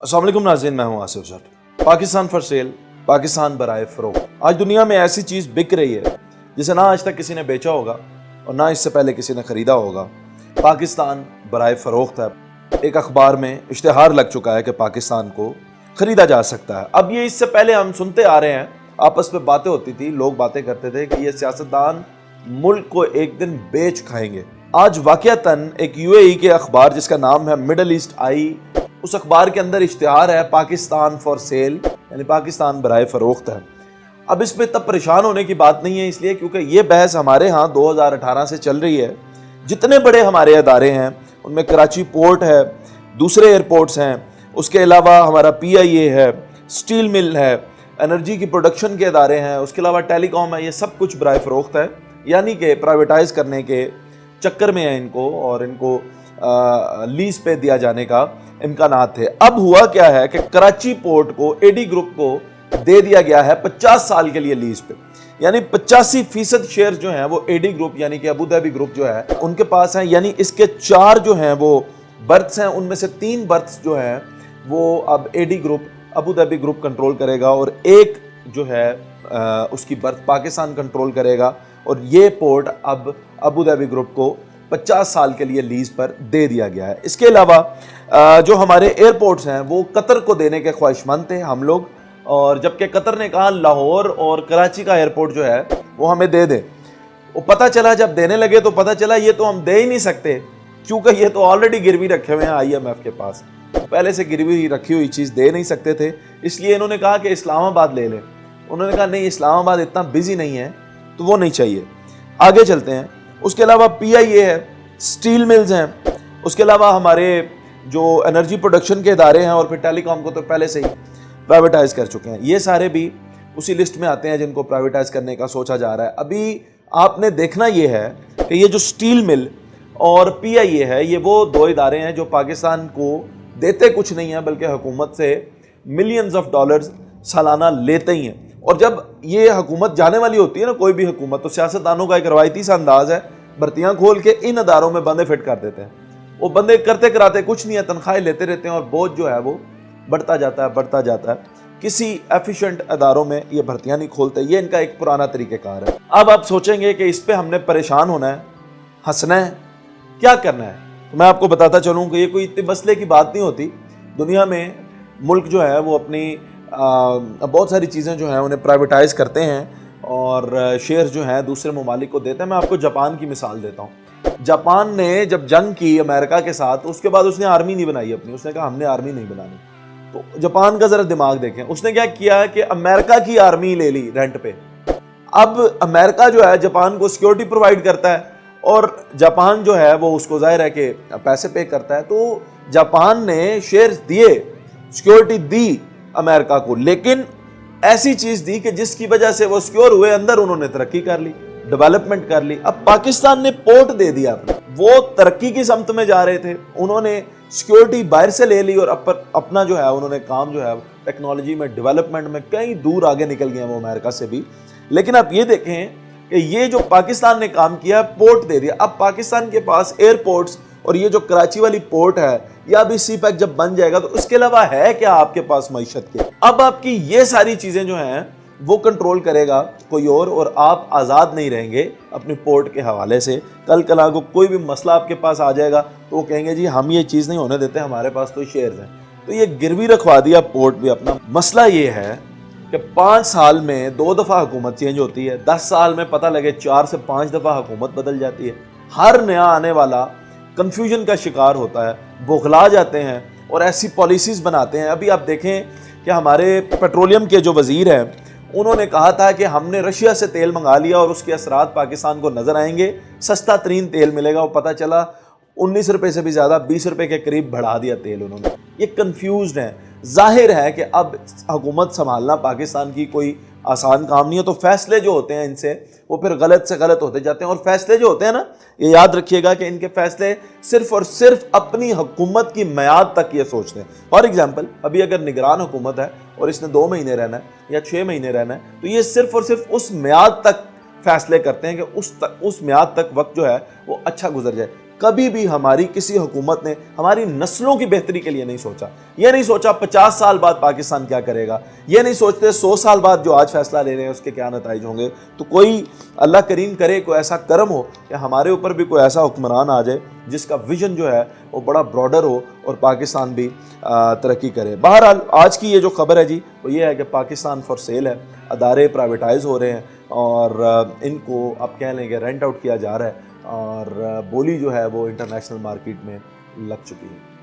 अस्सलाम वालेकुम नाज़रीन, मैं हूं आसिफ जट। पाकिस्तान फॉर सेल, पाकिस्तान बराए फ़रोख्त। आज दुनिया में ऐसी चीज़ बिक रही है जिसे ना आज तक किसी ने बेचा होगा और ना इससे पहले किसी ने ख़रीदा होगा। पाकिस्तान बराए फ़रोख्त है। एक अखबार में इश्तिहार लग चुका है कि पाकिस्तान को ख़रीदा जा सकता है। अब ये इससे पहले हम सुनते आ रहे हैं, आपस में बातें होती थी, लोग बातें करते थे कि ये सियासतदान मुल्क को एक दिन बेच खाएंगे। आज वाक़ियतन एक यूएई के अखबार जिसका नाम है मिडल ईस्ट आई, उस अखबार के अंदर इश्तिहार है पाकिस्तान फॉर सेल, यानी पाकिस्तान बराए फ़रोख्त है। अब इसमें तब परेशान होने की बात नहीं है, इसलिए क्योंकि ये बहस हमारे यहाँ 2018 से चल रही है। जितने बड़े हमारे अदारे हैं उनमें कराची पोर्ट है, दूसरे एयरपोर्ट्स हैं, उसके अलावा हमारा PIA है, स्टील मिल है, एनर्जी की प्रोडक्शन के अदारे हैं, उसके अलावा टेलीकॉम है। ये सब कुछ बराए फ़रोख्त है, यानी कि प्राइवेटाइज़ करने के चक्कर में है इनको, और इनको लीज पे दिया जाने का इम्कानात थे। अब हुआ क्या है कि कराची पोर्ट को AD ग्रुप को दे दिया गया है 50 साल के लिए लीज पे, यानी 85% शेयर जो हैं वो AD ग्रुप यानी कि अबू धाबी ग्रुप जो है उनके पास हैं। यानी इसके 4 जो हैं वो बर्थ्स हैं, उनमें से 3 बर्थ्स जो हैं वो अब AD group Abu Dhabi group control करेगा और एक जो है उसकी बर्थ पाकिस्तान कंट्रोल करेगा। और ये पोर्ट अब अबू धाबी ग्रुप को 50 साल के लिए लीज पर दे दिया गया है। इसके अलावा जो हमारे एयरपोर्ट्स हैं वो कतर को देने के ख्वाहिशमंद थे हम लोग, और जबकि कतर ने कहा लाहौर और कराची का एयरपोर्ट जो है वो हमें दे दें। वो पता चला, जब देने लगे तो पता चला ये तो हम दे ही नहीं सकते, क्योंकि ये तो ऑलरेडी गिरवी रखे हुए हैं IMF के पास। पहले से गिरवी रखी हुई चीज़ दे नहीं सकते थे, इसलिए इन्होंने कहा कि इस्लामाबाद ले लें। उन्होंने कहा नहीं, इस्लामाबाद इतना बिजी नहीं है तो वो नहीं चाहिए। आगे चलते हैं। उसके अलावा PIA है, स्टील मिल्स हैं, उसके अलावा हमारे जो एनर्जी प्रोडक्शन के इदारे हैं, और फिर टेलीकॉम को तो पहले से ही प्राइवेटाइज कर चुके हैं। ये सारे भी उसी लिस्ट में आते हैं जिनको प्राइवेटाइज करने का सोचा जा रहा है। अभी आपने देखना ये है कि ये जो स्टील मिल और PIA है, ये वो 2 इदारे हैं जो पाकिस्तान को देते कुछ नहीं है, बल्कि हुकूमत से मिलियंस ऑफ डॉलर्स सालाना लेते ही हैं। और जब ये हुकूमत जाने वाली होती है ना, कोई भी हुकूमत, तो सियासतदानों का एक रवायती सा अंदाज है, भर्तियां खोल के इन अदारों में बंदे फिट कर देते हैं। वो बंदे करते कराते कुछ नहीं है, तनख्वाहें लेते रहते हैं, और बोझ जो है वो बढ़ता जाता है। किसी एफिशिएंट अदारों में ये भर्तियां नहीं खोलते। ये इनका एक पुराना तरीक़ेकार है। अब आप सोचेंगे कि इस पर हमने परेशान होना है, हंसना है, क्या करना है? तो मैं आपको बताता चलूँ कि ये कोई इतने मसले की बात नहीं होती। दुनिया में मुल्क जो है वो अपनी बहुत सारी चीज़ें जो हैं उन्हें प्राइवेटाइज़ करते हैं और शेयर जो हैं दूसरे ममालिक को देते हैं। मैं आपको जापान की मिसाल देता हूँ। जापान ने जब जंग की अमेरिका के साथ, उसके बाद उसने आर्मी नहीं बनाई अपनी। उसने कहा हमने आर्मी नहीं बनानी। तो जापान का ज़रा दिमाग देखें, उसने क्या किया कि अमेरिका की आर्मी ले ली रेंट पे। अब अमेरिका जो है जापान को सिक्योरिटी प्रोवाइड करता है, और जापान जो है वो उसको जाहिर है कि पैसे पे करता है। तो जापान ने शेयर्स दिए, सिक्योरिटी दी अमेरिका को, लेकिन ऐसी चीज दी कि जिसकी वजह से वो सिक्योर हुए, अंदर उन्होंने तरक्की कर ली, डेवलपमेंट कर ली। अब पाकिस्तान ने पोर्ट दे दिया, वो तरक्की की समत में जा रहे थे, उन्होंने सिक्योरिटी बाहर से ले ली, और अपना जो है उन्होंने काम जो है टेक्नोलॉजी में, डेवलपमेंट में कहीं दूर आगे निकल गए वो अमेरिका से भी। लेकिन आप ये देखें कि ये जो पाकिस्तान ने काम किया, पोर्ट दे दिया। अब पाकिस्तान के पास एयरपोर्ट्स, और ये जो कराची वाली पोर्ट है, या भी CPEC जब बन जाएगा तो उसके अलावा है क्या आपके पास मईशत के? अब आपकी ये सारी चीजें जो हैं वो कंट्रोल करेगा कोई और आप आज़ाद नहीं रहेंगे अपने पोर्ट के हवाले से। कल कला को कोई भी मसला आपके पास आ जाएगा तो वो कहेंगे जी हम ये चीज़ नहीं होने देते, हमारे पास तो शेयर्स हैं। तो ये गिरवी रखवा दिया पोर्ट भी अपना। मसला ये है कि 5 साल में 2 दफ़ा हुकूमत चेंज होती है, 10 साल में पता लगे 4 से 5 दफ़ा हुकूमत बदल जाती है। हर नया आने वाला कंफ्यूजन का शिकार होता है, बौखला जाते हैं और ऐसी पॉलिसीज़ बनाते हैं। अभी आप देखें कि हमारे पेट्रोलियम के जो वज़ीर हैं उन्होंने कहा था कि हमने रशिया से तेल मंगा लिया और उसके असरात पाकिस्तान को नज़र आएंगे, सस्ता तरीन तेल मिलेगा। वो पता चला 19 रुपये से भी ज़्यादा 20 रुपये के करीब बढ़ा दिया तेल उन्होंने। ये कन्फ्यूज़ड हैं। जाहिर है कि अब हुकूमत संभालना पाकिस्तान की कोई आसान काम नहीं है, तो फैसले जो होते हैं इनसे वो फिर गलत से गलत होते जाते हैं। और फैसले जो होते हैं ना, ये याद रखिएगा कि इनके फैसले सिर्फ और सिर्फ अपनी हुकूमत की मियाद तक ये सोचते हैं। फॉर एग्जांपल, अभी अगर निगरान हुकूमत है और इसने 2 महीने रहना है या 6 महीने रहना है, तो ये सिर्फ और सिर्फ उस मियाद तक फैसले करते हैं कि उस मियाद तक वक्त जो है वो अच्छा गुजर जाए। کبھی بھی ہماری کسی حکومت نے ہماری نسلوں کی بہتری کے لیے نہیں سوچا. یہ نہیں سوچا 50 سال بعد پاکستان کیا کرے گا, یہ نہیں سوچتے 100 سال بعد جو آج فیصلہ لے رہے ہیں اس کے کیا نتائج ہوں گے. تو کوئی اللہ کریم کرے, کوئی ایسا کرم ہو کہ ہمارے اوپر بھی کوئی ایسا حکمران آ جائے جس کا ویژن جو ہے وہ بڑا براڈر ہو اور پاکستان بھی ترقی کرے. بہرحال آج کی یہ جو خبر ہے جی وہ یہ ہے کہ پاکستان فار سیل ہے, ادارے پرائیویٹائز ہو رہے ہیں اور ان کو آپ کہہ لیں کہ رینٹ آؤٹ کیا جا رہا ہے, اور بولی جو ہے وہ انٹرنیشنل مارکیٹ میں لگ چکی ہے.